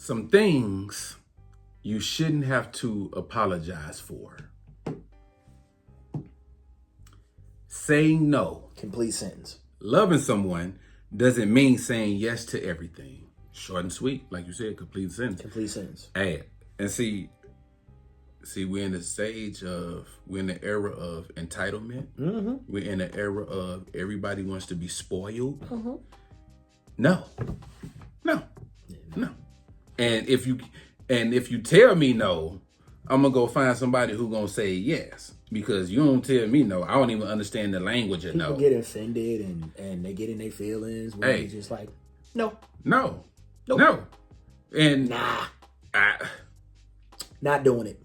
some things you shouldn't have to apologize for. Saying no. Complete sentence. Loving someone doesn't mean saying yes to everything. Short and sweet, like you said, complete sentence. Complete sentence. Hey, and see, we're in we're in the era of entitlement. Mm-hmm. We're in the era of everybody wants to be spoiled. Mm-hmm. No. And if you tell me no, I'm gonna go find somebody who gonna say yes. Because you don't tell me no. I don't even understand the language of no. People get offended and they get in their feelings when they just like, no. No. Nope. No. And not doing it.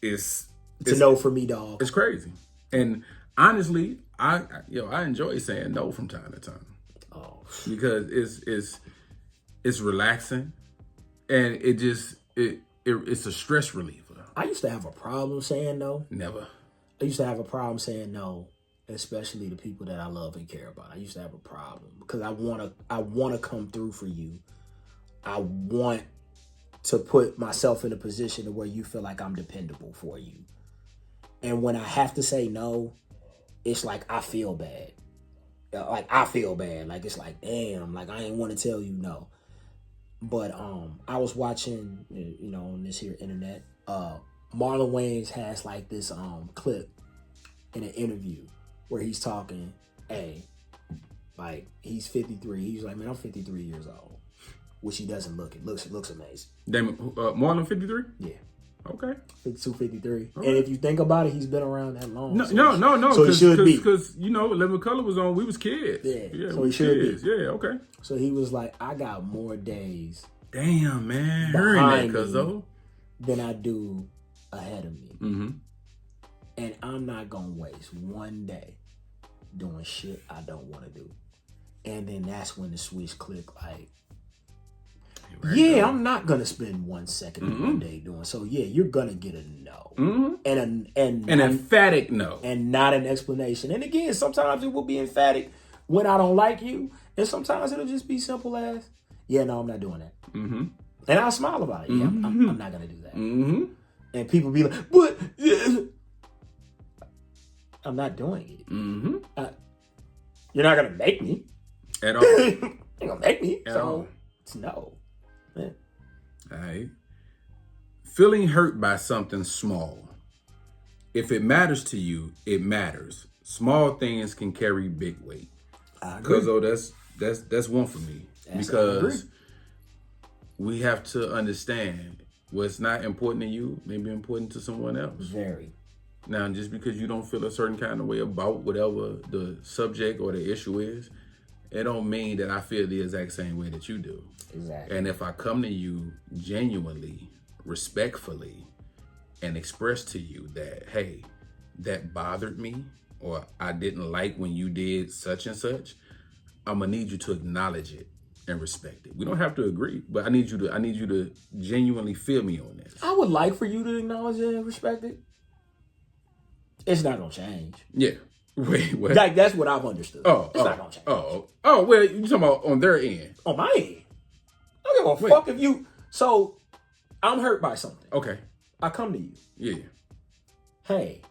It's a no for me, dog. It's crazy. And honestly, I enjoy saying no from time to time. Oh. Because it's relaxing and it's a stress reliever. I used to have a problem saying no. Never. I used to have a problem saying no, especially to people that I love and care about. I used to have a problem because I wanna come through for you. I want to put myself in a position where you feel like I'm dependable for you. And when I have to say no, it's like I feel bad. Like it's like, damn, like I ain't want to tell you no. But I was watching, on this here internet, Marlon Wayans has like this clip in an interview where he's talking, like he's 53. He's like, man, I'm 53 years old, which he doesn't look. It looks amazing. Marlon 53? Yeah. Okay. 52, 53. Okay. And if you think about it, he's been around that long. No. So he should be. Because, Living Color was on, we was kids. Yeah. So he should be. Yeah, okay. So he was like, I got more days. Damn, man. Hearing that, than I do ahead of me. Mm-hmm. And I'm not going to waste one day doing shit I don't want to do. And then that's when the switch clicked like, I'm not going to spend 1 second of one day doing. So you're going to get a no. Mm-hmm. And an emphatic no. And not an explanation. And again, sometimes it will be emphatic when I don't like you. And sometimes it'll just be simple as, no, I'm not doing that. Mm-hmm. And I'll smile about it. I'm not going to do that. Mm-hmm. And people be like, but I'm not doing it. Mm-hmm. You're not going to make me. At all. You're going to make me. At so all. it's no. Man. All right. Feeling hurt by something small. If it matters to you, it matters. Small things can carry big weight. I agree. Because that's one for me. Because we have to understand what's not important to you may be important to someone else. Very. Now, just because you don't feel a certain kind of way about whatever the subject or the issue is, it don't mean that I feel the exact same way that you do. Exactly. And if I come to you genuinely, respectfully, and express to you that, hey, that bothered me, or I didn't like when you did such and such, I'm gonna need you to acknowledge it and respect it. We don't have to agree, but I need you to genuinely feel me on this. I would like for you to acknowledge it and respect it. It's not gonna change. Yeah. Wait, what? Like that's what I've understood. It's not gonna change. Well, you talking about on their end? On my end. I don't give a fuck if you. So I'm hurt by something. Okay. I come to you. Yeah. Hey,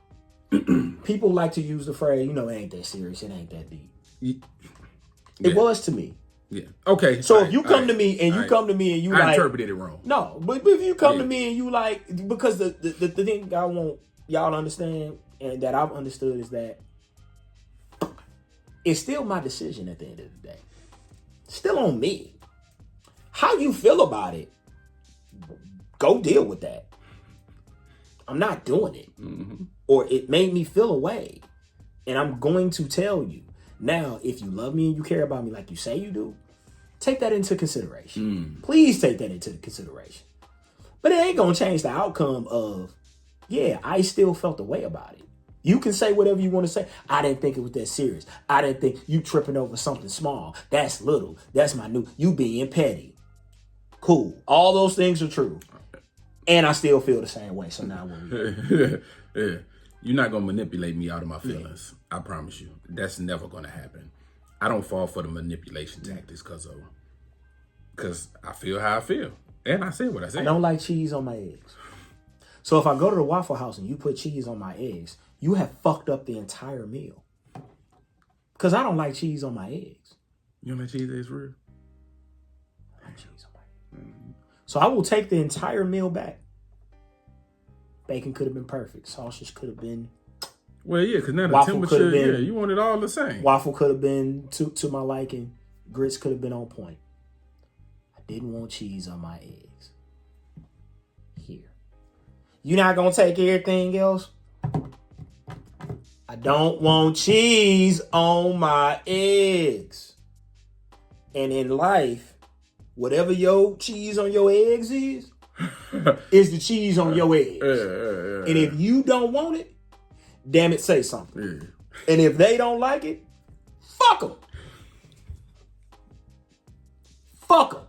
people like to use the phrase, it ain't that serious, it ain't that deep. It was to me. Yeah. Okay. So if you come to me and you I like, interpreted it wrong. No, but if you come to me and you like, because the thing I want y'all to understand and that I've understood is that it's still my decision at the end of the day. Still on me. How you feel about it, go deal with that. I'm not doing it. Mm-hmm. Or it made me feel a way. And I'm going to tell you. Now, if you love me and you care about me like you say you do, take that into consideration. Please take that into consideration. But it ain't going to change the outcome of, I still felt the way about it. You can say whatever you want to say. I didn't think it was that serious. I didn't think you tripping over something small. That's little. That's you being petty. Cool. All those things are true. And I still feel the same way. So now what we yeah. You're not going to manipulate me out of my feelings. I promise you. That's never going to happen. I don't fall for the manipulation tactics because I feel how I feel. And I said what I said. I don't like cheese on my eggs. So if I go to the Waffle House and you put cheese on my eggs, you have fucked up the entire meal. Because I don't like cheese on my eggs. You don't like cheese eggs for real? I like cheese on my eggs. So I will take the entire meal back. Bacon could have been perfect. Sausage could have been. Well, yeah, because now the Waffle temperature, been, yeah, you want it all the same. Waffle could have been to my liking. Grits could have been on point. I didn't want cheese on my eggs. Here. You not going to take everything else? I don't want cheese on my eggs. And in life, whatever your cheese on your eggs is the cheese on your eggs. And if you don't want it, damn it, say something. Yeah. And if they don't like it, fuck them. Fuck them.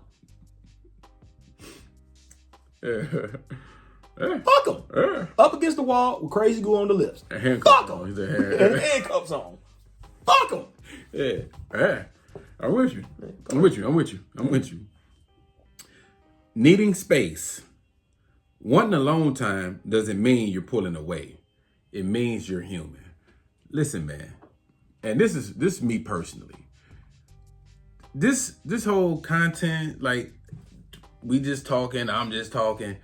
Fuck them. Up against the wall with crazy glue on the lips. Fuck them. And handcuffs on. Fuck them. Yeah. I'm with you. Needing space. Wanting alone time doesn't mean you're pulling away. It means you're human. Listen, man. And this is me personally. This whole content, like, we just talking, I'm just talking.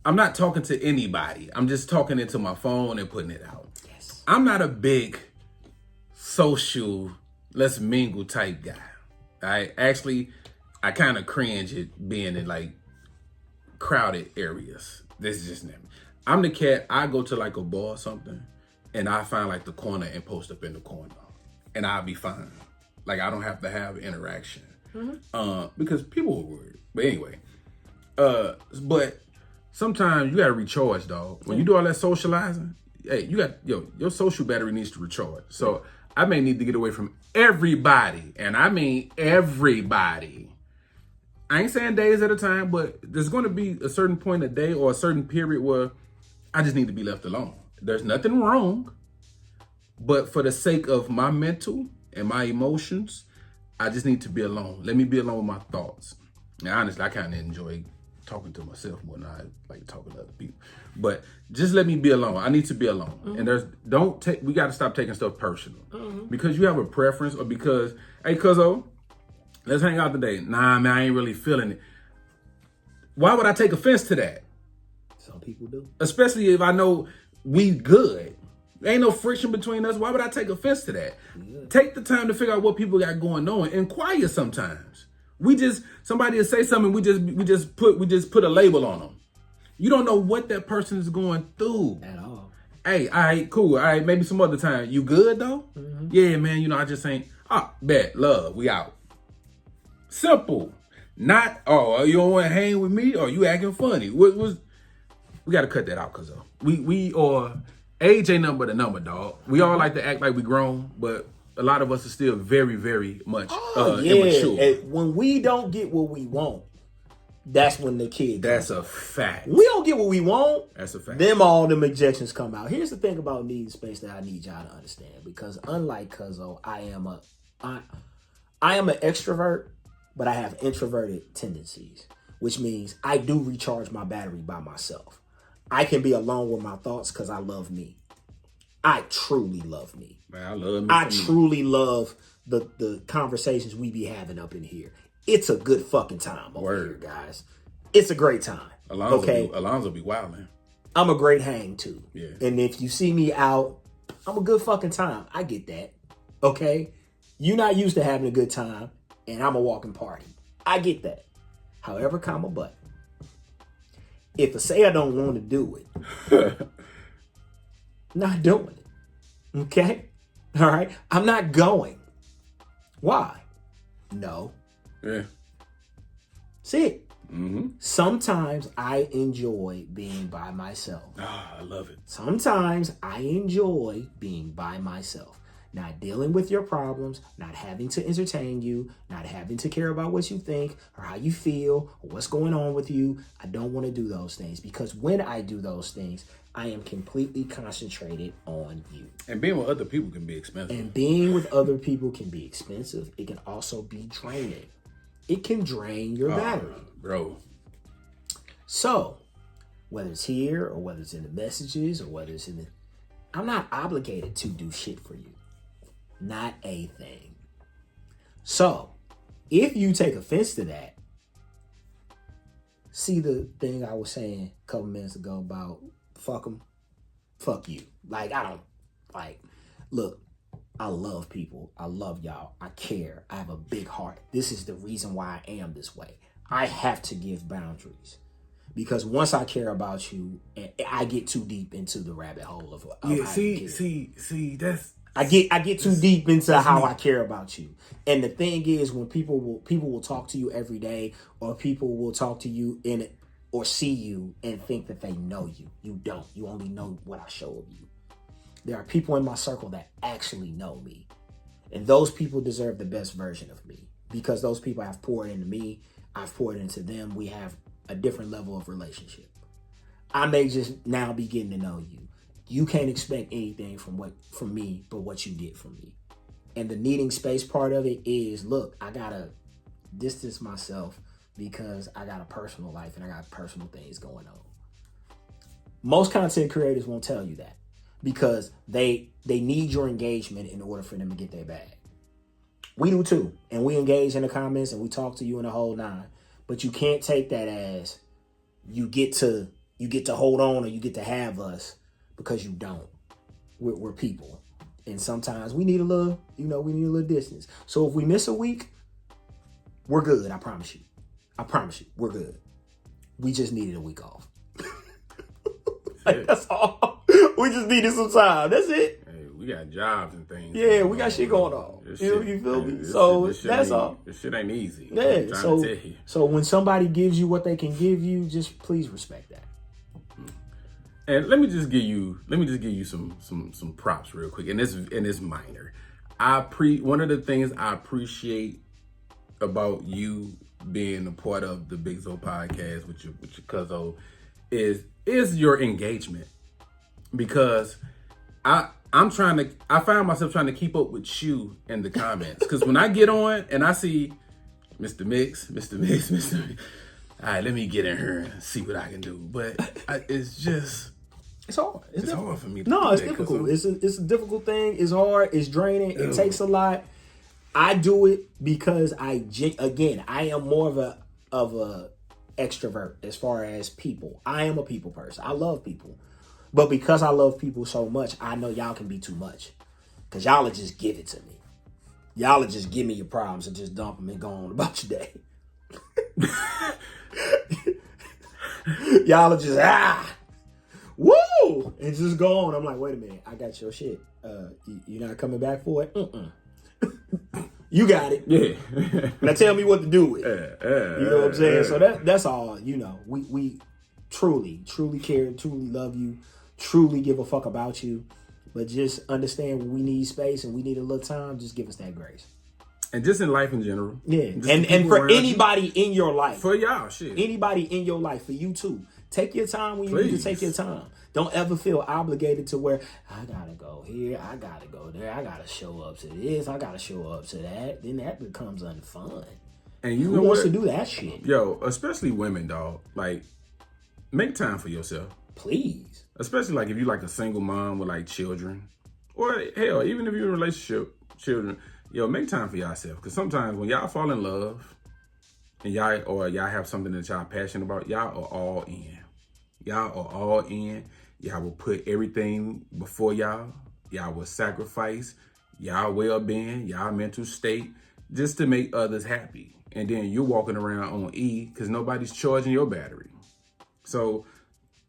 I'm not talking to anybody. I'm just talking into my phone and putting it out. Yes. I'm not a big social, let's mingle type guy. I kind of cringe at being in like crowded areas. This is just me. I'm the cat, I go to like a bar or something and I find like the corner and post up in the corner and I'll be fine. Like I don't have to have interaction because people are worried. But anyway, but sometimes you gotta recharge, dog. When you do all that socializing, hey, your social battery needs to recharge. So I may need to get away from everybody, and I mean everybody. I ain't saying days at a time, but there's gonna be a certain point a day or a certain period where I just need to be left alone. There's nothing wrong, but for the sake of my mental and my emotions, I just need to be alone. Let me be alone with my thoughts. Now, honestly, I kind of enjoy talking to myself more than I like talking to other people. But just let me be alone. I need to be alone. Mm-hmm. And we got to stop taking stuff personal. Mm-hmm. Because you have a preference or because, hey, cuzzo, let's hang out today. Nah, man, I ain't really feeling it. Why would I take offense to that? Some people do. Especially if I know we good. There ain't no friction between us. Why would I take offense to that? Yeah. Take the time to figure out what people got going on. Inquire sometimes. Somebody will say something, we just put a label on them. You don't know what that person is going through. At all. Hey, all right, cool. All right, maybe some other time. You good though? Mm-hmm. Yeah, man, I just ain't, bet, love, we out. Simple. Not, you don't want to hang with me or you acting funny. We got to cut that out, cuz we are, age ain't nothing but a number, dog. We all like to act like we grown, but a lot of us are still very, very much immature. And when we don't get what we want, that's when the kid That's a fact. We don't get what we want. That's a fact. Them all them objections come out. Here's the thing about needing space that I need y'all to understand. Because unlike Cuzzo, I am an extrovert, but I have introverted tendencies, which means I do recharge my battery by myself. I can be alone with my thoughts because I love me. I truly love me. Man, I love me. I truly love the conversations we be having up in here. It's a good fucking time over here, guys. It's a great time. Alonzo be wild, man. I'm a great hang too. Yeah. And if you see me out, I'm a good fucking time. I get that. Okay? You're not used to having a good time, and I'm a walking party. I get that. However, but if I say I don't want to do it, not doing it. Okay? All right? I'm not going. Why? No. Yeah. See it. Mm-hmm. Sometimes I enjoy being by myself. I love it. Sometimes I enjoy being by myself. Not dealing with your problems, not having to entertain you, not having to care about what you think or how you feel or what's going on with you. I don't want to do those things because when I do those things, I am completely concentrated on you. And being with other people can be expensive. And being with other people can be expensive. It can also be draining. It can drain your battery. Bro, So, whether it's here or whether it's in the messages or whether it's in the... I'm not obligated to do shit for you. Not a thing. So, if you take offense to that, see the thing I was saying a couple minutes ago about fuck them, fuck you. Like, I don't... Like, look, I love people. I love y'all. I care. I have a big heart. This is the reason why I am this way. I have to give boundaries. Because once I care about you, I get too deep into the rabbit hole of yeah. See, that's I get too deep into how I care about you. And the thing is, when people will talk to you every day, or people will talk to you or see you and think that they know you. You don't. You only know what I show of you. There are people in my circle that actually know me, and those people deserve the best version of me because those people have poured into me. I've poured into them. We have a different level of relationship. I may just now be getting to know you. You can't expect anything from me but what you get from me. And the needing space part of it is, look, I gotta distance myself because I got a personal life and I got personal things going on. Most content creators won't tell you that because they need your engagement in order for them to get their bag. We do too. And we engage in the comments and we talk to you in the whole nine. But you can't take that as you get to hold on or you get to have us, because you don't. We're people. And sometimes we need a little, we need a little distance. So if we miss a week, we're good. I promise you. We're good. We just needed a week off. That's all. We just needed some time. That's it. Hey, we got jobs and things. Yeah, we got shit going on. You feel me? So that's all. This shit ain't easy. Yeah. So when somebody gives you what they can give you, just please respect that. And let me just give you some props real quick. And it's minor. One of the things I appreciate about you being a part of the Big Zo podcast with your cuzzo is your engagement. Because I find myself trying to keep up with you in the comments. Because when I get on and I see Mr. Mix, all right, let me get in here and see what I can do. But it's hard. It's hard for me. It's difficult. It's a difficult thing. It's hard. It's draining. It takes a lot. I do it because I am more of a extrovert as far as people. I am a people person. I love people. But because I love people so much, I know y'all can be too much. Because y'all will just give it to me. Y'all will just give me your problems and just dump them and go on about your day. Y'all will just, woo! And just go on. I'm like, wait a minute. I got your shit. You're not coming back for it? You got it. Yeah. Now tell me what to do with it. You know what I'm saying? So that's all, we truly care, truly love you, truly give a fuck about you. But just understand when we need space and we need a little time, just give us that grace. And just in life in general. Yeah. And for anybody in your life. For y'all, shit. Anybody in your life, for you too. Take your time when you need to take your time. Don't ever feel obligated to where I gotta go here, I gotta go there, I gotta show up to this, I gotta show up to that. Then that becomes unfun. And you Who know wants what? to do that shit? Yo, especially women, dog. Like, make time for yourself. Please. Especially like if you like a single mom with like children. Or hell, even if you're in a relationship, children, make time for yourself. Because sometimes when y'all fall in love and y'all have something that y'all passionate about, y'all are all in. Y'all are all in. Y'all will put everything before y'all. Y'all will sacrifice y'all well-being, y'all mental state, just to make others happy. And then you're walking around on E because nobody's charging your battery. So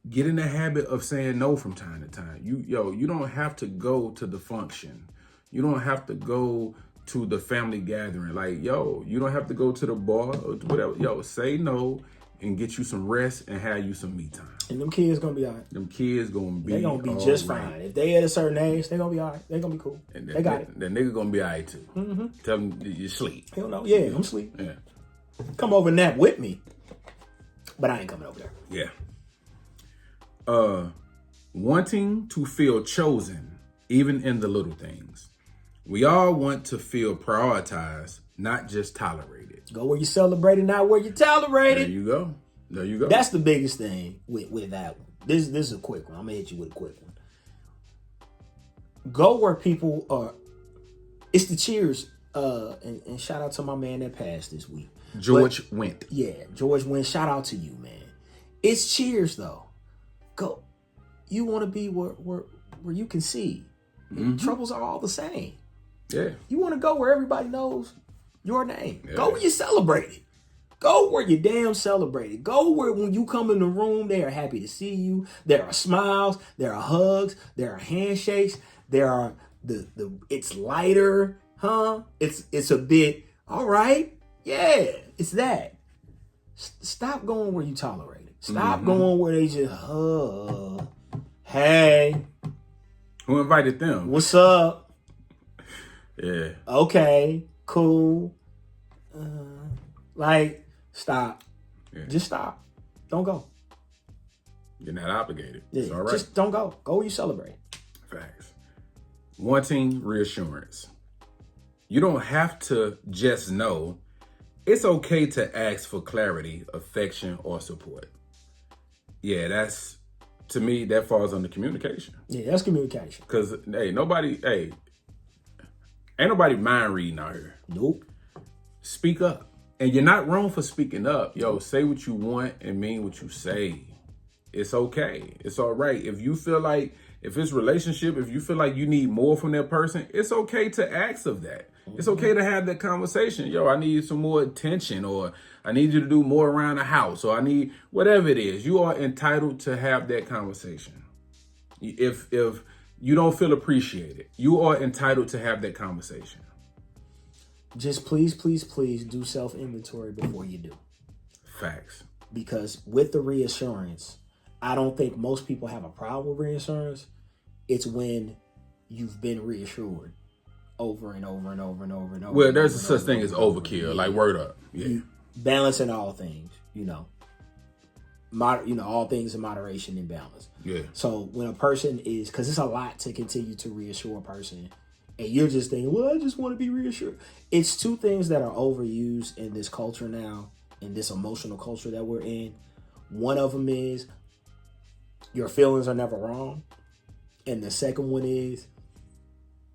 get in the habit of saying no from time to time. You don't have to go to the function. You don't have to go to the family gathering. Like, you don't have to go to the bar or whatever. Say no and get you some rest and have you some me time. And them kids gonna be all right. Them kids gonna be They gonna be just fine. If they at a certain age, they gonna be all right. They gonna be cool. And they got it. That nigga gonna be all right too. Mm-hmm. Tell them you sleep. Hell no. Yeah, I'm asleep. Yeah. Come over and nap with me. But I ain't coming over there. Yeah. Wanting to feel chosen, even in the little things. We all want to feel prioritized, not just tolerated. Go where you celebrate it, not where you tolerate it. There you go. There you go. That's the biggest thing with that one. This is a quick one. I'm gonna hit you with a quick one. Go where people are. It's the Cheers. And shout out to my man that passed this week. George Wendt. Yeah, George Wendt. Shout out to you, man. It's Cheers though. Go. You want to be where you can see. Troubles are all the same. Yeah. You want to go where everybody knows your name. Yeah. Go where you celebrate it. Go where you damn celebrate it. Go where when you come in the room, they are happy to see you. There are smiles. There are hugs. There are handshakes. There are the it's lighter, huh? It's a bit, all right. Yeah, it's that. Stop going where you tolerate it. Stop going where they just, hey. Who invited them? What's up? Yeah. Okay, cool. Stop. Yeah. Just stop. Don't go. You're not obligated. Yeah, It's all right. just don't go. Go where you celebrate. Facts. Wanting reassurance. You don't have to just know. It's okay to ask for clarity, affection, or support. Yeah, to me, that falls under communication. Yeah, that's communication. Because, ain't nobody mind reading out here. Nope. Speak up. And you're not wrong for speaking up. Yo, say what you want and mean what you say. It's okay. It's all right. If you feel like, if it's relationship, if you feel like you need more from that person, it's okay to ask of that. It's okay to have that conversation. Yo, I need some more attention, or I need you to do more around the house, or I need whatever it is. You are entitled to have that conversation. If you don't feel appreciated, you are entitled to have that conversation. Just please do self-inventory before you do. Facts. Because with the reassurance, I don't think most people have a problem with reassurance. It's when you've been reassured over and over and over and over and over. Well, there's a such thing as overkill, like word up. Yeah. Balancing all things, all things in moderation and balance. Yeah. So when a person is, because it's a lot to continue to reassure a person, and you're just thinking, well, I just want to be reassured. It's two things that are overused in this culture now, in this emotional culture that we're in. One of them is your feelings are never wrong. And the second one is,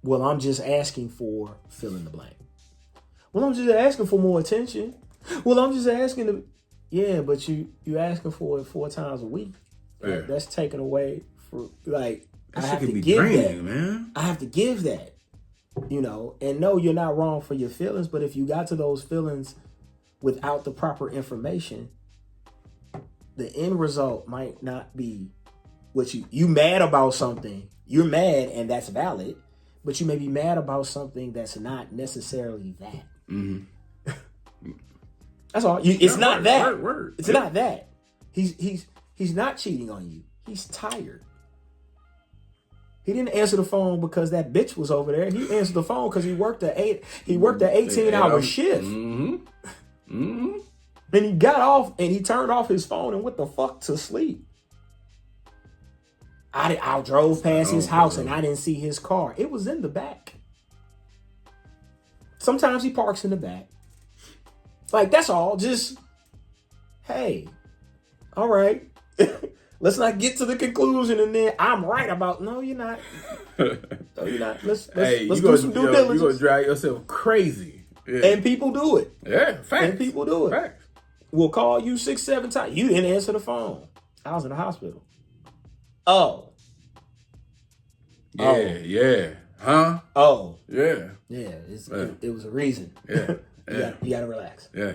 well, I'm just asking for fill in the blank. Well, I'm just asking for more attention. Well, I'm just asking to, yeah, but you asking for it 4 times a week. Yeah. That's taken away for, like, That I shit have can to be give draining, that. man. I have to give that, and no, you're not wrong for your feelings, but if you got to those feelings without the proper information, the end result might not be what you mad about something. You're mad and that's valid, but you may be mad about something that's not necessarily that. Mm-hmm. That's all. It's not that. Word. It's not that. He's not cheating on you. He's tired. He didn't answer the phone because that bitch was over there. He answered the phone because he worked an 18-hour shift. Mm-hmm. Mm-hmm. And he got off and he turned off his phone and went the fuck to sleep. I drove past his house and I didn't see his car. It was in the back. Sometimes he parks in the back. Like, that's all. Just, hey, all right. Let's not get to the conclusion and then I'm right about. No, you're not. No, you're not. Let's do some due diligence. You're going to drive yourself crazy. Yeah. And people do it. Yeah, facts. And people do it. Facts. We'll call you 6-7 times. You didn't answer the phone. I was in the hospital. Oh. Yeah. Huh? Oh. Yeah. Yeah. It was a reason. Yeah. You gotta relax. Yeah.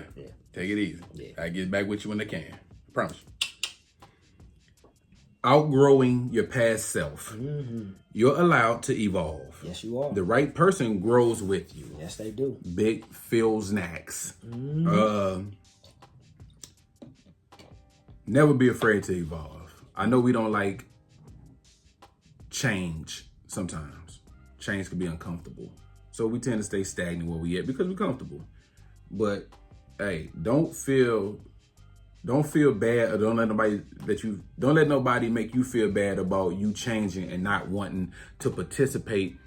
Take it easy. Yeah. I get back with you when I can. I promise you. Outgrowing your past self. Mm-hmm. You're allowed to evolve. Yes, you are. The right person grows with you. Yes, they do. Big Phil Snacks. Mm-hmm. Never be afraid to evolve. I know we don't like change sometimes. Change can be uncomfortable. So we tend to stay stagnant where we at because we're comfortable. But hey, don't feel bad, or don't let nobody make you feel bad about you changing and not wanting to participate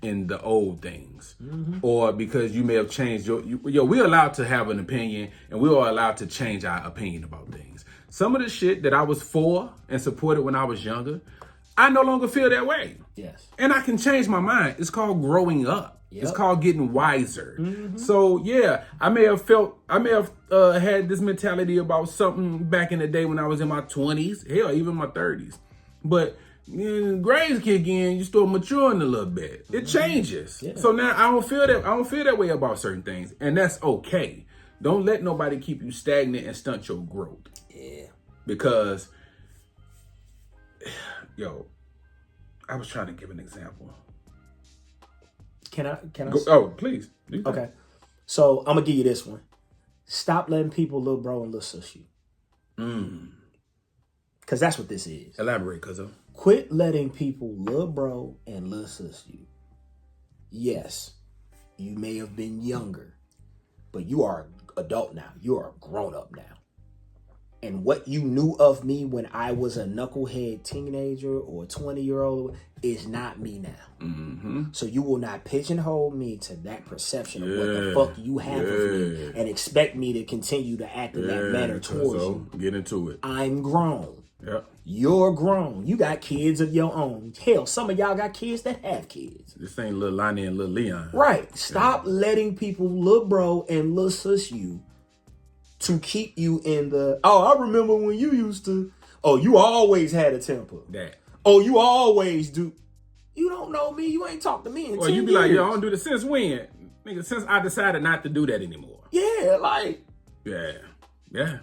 in the old things. Mm-hmm. Or because you may have changed we're allowed to have an opinion and we are allowed to change our opinion about things. some of the shit that I was for and supported when I was younger, I no longer feel that way. Yes. And I can change my mind. It's called growing up. Yep. It's called getting wiser. So yeah, I may have had this mentality about something back in the day when I was in my 20s, hell, even my 30s. But grades kick in, you start maturing a little bit. It changes. Yeah. So now I don't feel that way about certain things, and that's okay. Don't let nobody keep you stagnant and stunt your growth. Yeah. Because, yo, I was trying to give an example. Can I? Oh, please. Okay. So I'm gonna give you this one. Stop letting people little bro and little sis you. Cause that's what this is. Elaborate, cuzzo. Quit letting people little bro and little sis you. Yes, you may have been younger, but you are an adult now. You are a grown up now. And what you knew of me when I was a knucklehead teenager or 20-year-old is not me now. So you will not pigeonhole me to that perception of what the fuck you have of me and expect me to continue to act in that manner towards you. Get into it. I'm grown. Yep. You're grown. You got kids of your own. Hell, some of y'all got kids that have kids. This ain't Lil Lonnie and Lil Leon. Right. Stop letting people little bro and little sis you to keep you in the, I remember when you used to, you always had a temper. That. You always do. You don't know me. You ain't talked to me in 10 you be years. like, yo, I don't do this since when? Nigga, since I decided not to do that anymore. Yeah, like. Yeah.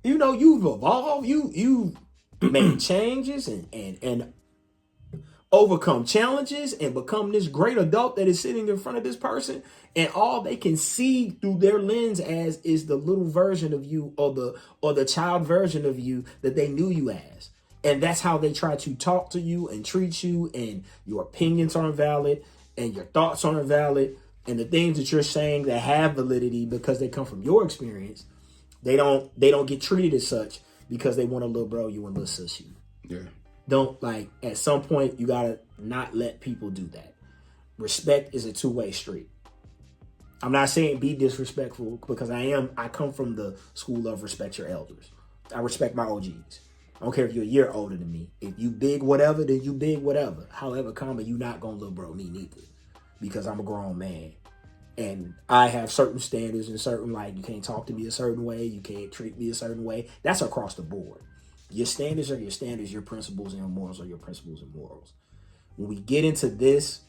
You know, you've evolved. You've made changes and overcome challenges and become this great adult that is sitting in front of this person, and all they can see through their lens as is the little version of you or the child version of you that they knew you as. And that's how they try to talk to you and treat you, and your opinions aren't valid and your thoughts aren't valid, and the things that you're saying that have validity because they come from your experience, they don't get treated as such because they want to little bro you and little sis you. Yeah. Don't, like, at some point, you gotta not let people do that. Respect is a two-way street. I'm not saying be disrespectful, because I come from the school of respect your elders. I respect my OGs. I don't care if you're a year older than me. If you big whatever, then you big whatever. However, you not gonna little bro me neither, because I'm a grown man. And I have certain standards and certain, like, you can't talk to me a certain way. You can't treat me a certain way. That's across the board. Your standards are your standards. Your principles and your morals are your principles and morals. When we get into this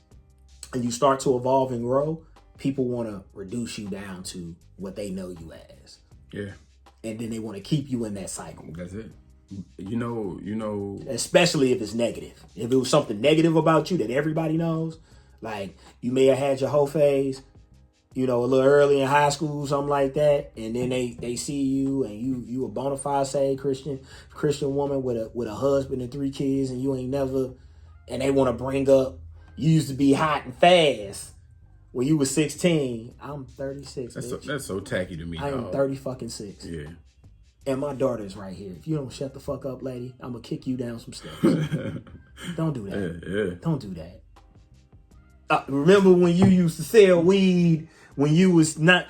and you start to evolve and grow, people want to reduce you down to what they know you as. Yeah. And then they want to keep you in that cycle. That's it. You know. Especially if it's negative. If it was something negative about you that everybody knows, like you may have had your whole phase, a little early in high school, something like that, and then they see you and you a bona fide saved Christian woman with a husband and 3 kids, and you ain't never, and they want to bring up you used to be hot and fast when you was 16. I'm 36. That's so tacky to me. I am 30 fucking 6. Yeah. And my daughter's right here. If you don't shut the fuck up, lady, I'm gonna kick you down some steps. Don't do that. Yeah. Don't do that. Remember when you used to sell weed when you was not?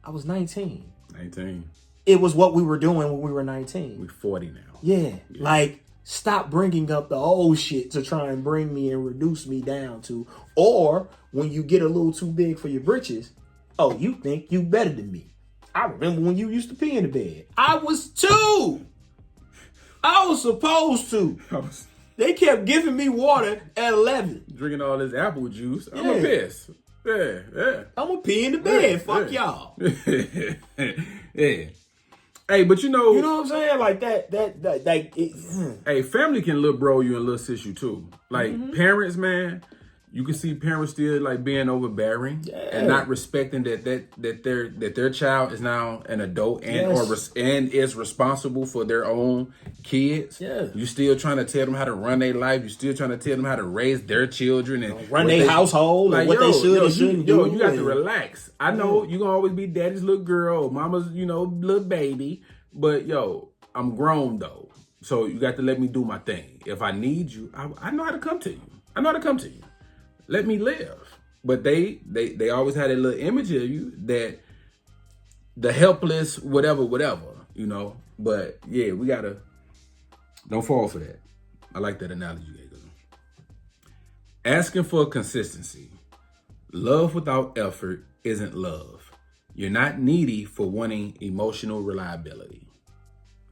I was 19. 19. It was what we were doing when we were 19. We're 40 now. Yeah. Like, stop bringing up the old shit to try and bring me and reduce me down to, or when you get a little too big for your britches, you think you better than me. I remember when you used to pee in the bed. I was 2. I was supposed to. They kept giving me water at 11. Drinking all this apple juice. I'm a piss. Yeah. I'm gonna pee in the bed. Fuck y'all. Yeah. Hey, but you know what I'm saying? Like that. Hey, family can little bro you and little sis you too. Like parents, man. You can see parents still like being overbearing and not respecting that their child is now an adult and is responsible for their own kids. Yeah. You still trying to tell them how to run their life. You still trying to tell them how to raise their children and run their household, like what they should and shouldn't do. You got to relax. I know you gonna always be daddy's little girl, or mama's little baby, but I'm grown though, so you got to let me do my thing. If I need you, I know how to come to you. Let me live. But they always had a little image of you that the helpless, whatever, But yeah, we gotta don't fall for that. I like that analogy you gave. Asking for consistency. Love without effort isn't love. You're not needy for wanting emotional reliability.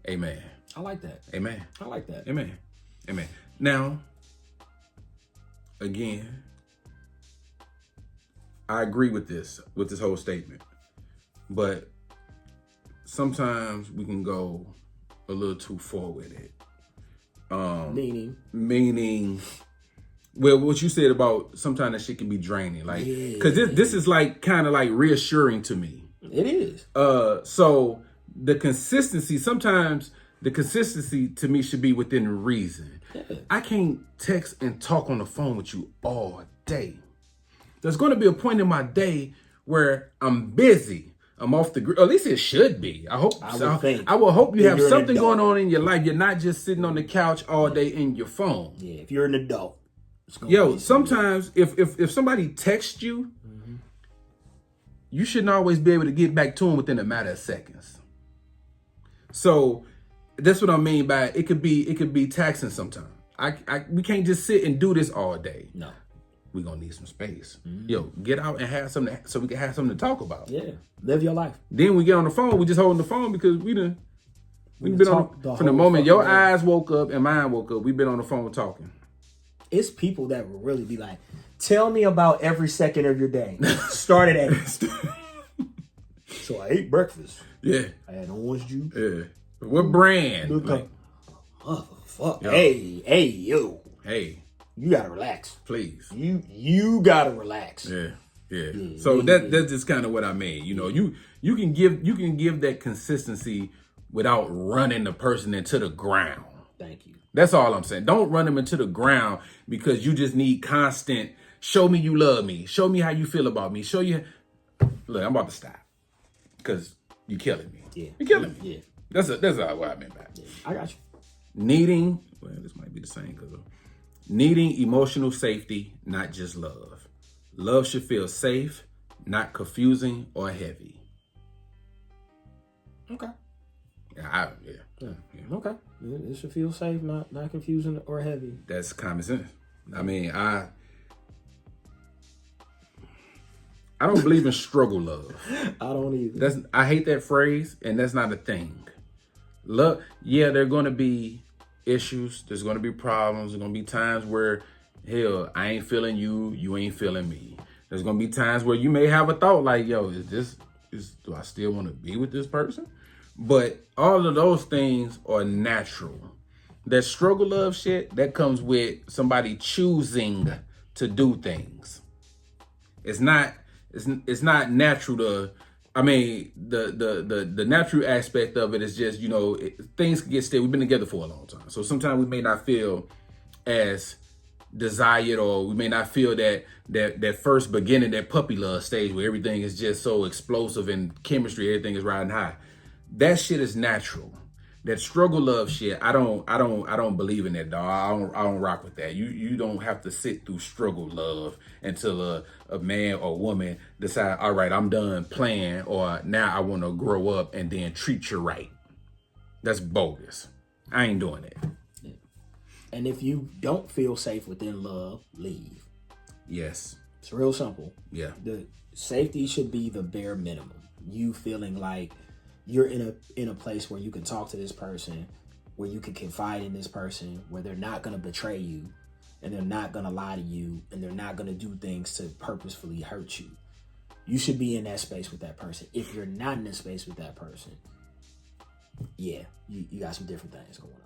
Amen. I like that. Amen. I like that. Amen. Amen. Now, again, I agree with this whole statement, but sometimes we can go a little too far with it. Meaning, well, what you said about sometimes that shit can be draining, like, because this is like kind of like reassuring to me. It is. So the consistency, sometimes the consistency to me should be within reason. Yeah. I can't text and talk on the phone with you all day. There's going to be a point in my day where I'm busy. I'm off the grid. At least it should be. I hope. I will hope you have something going on in your life. You're not just sitting on the couch all day in your phone. Yeah, if you're an adult. Yo, sometimes if somebody texts you, you shouldn't always be able to get back to them within a matter of seconds. So that's what I mean by it could be taxing sometimes. We can't just sit and do this all day. No. We're gonna need some space. Yo, get out and have something so we can have something to talk about. Yeah. Live your life. Then we get on the phone, we just holding the phone because we've been on from the moment your eyes woke up and mine woke up, we've been on the phone talking. It's people that will really be like, tell me about every second of your day. Start at 8. So I ate breakfast. Yeah. I had orange juice. Yeah. What brand? Like, motherfucker. Hey, yo. Hey. You gotta relax. Please. You gotta relax. Yeah. So that's just kind of what I mean. You know, you can give that consistency without running the person into the ground. Thank you. That's all I'm saying. Don't run them into the ground because you just need constant, show me you love me. Show me how you feel about me. Show you. Look, I'm about to stop because you're killing me. Yeah. You're killing me. Yeah. That's what I meant by it. Yeah. I got you. Needing, well, this might be the same because needing emotional safety, not just love. Love should feel safe, not confusing or heavy. Okay. Yeah. Okay. It should feel safe, not confusing or heavy. That's common sense. I mean, I don't believe in struggle love. I don't either. I hate that phrase, and that's not a thing. Love, yeah, there are going to be issues. There's going to be problems. There's going to be times where, hell, I ain't feeling you. You ain't feeling me. There's going to be times where you may have a thought like, yo, do I still want to be with this person? But all of those things are natural. That struggle love shit, that comes with somebody choosing to do things. It's not natural to, I mean, the natural aspect of it is just, you know, things can get stale. We've been together for a long time. So sometimes we may not feel as desired, or we may not feel that first beginning, that puppy love stage where everything is just so explosive and chemistry, everything is riding high. That shit is natural. That struggle love shit, I don't believe in that, dog. I don't rock with that. You don't have to sit through struggle love until a man or woman decide, all right, I'm done playing, or now I want to grow up and then treat you right. That's bogus. I ain't doing it. Yeah. And if you don't feel safe within love, leave. Yes. It's real simple. Yeah. The safety should be the bare minimum. You feeling like you're in a place where you can talk to this person, where you can confide in this person, where they're not going to betray you, and they're not going to lie to you, and they're not going to do things to purposefully hurt you. You should be in that space with that person. If you're not in that space with that person, yeah, you got some different things going on.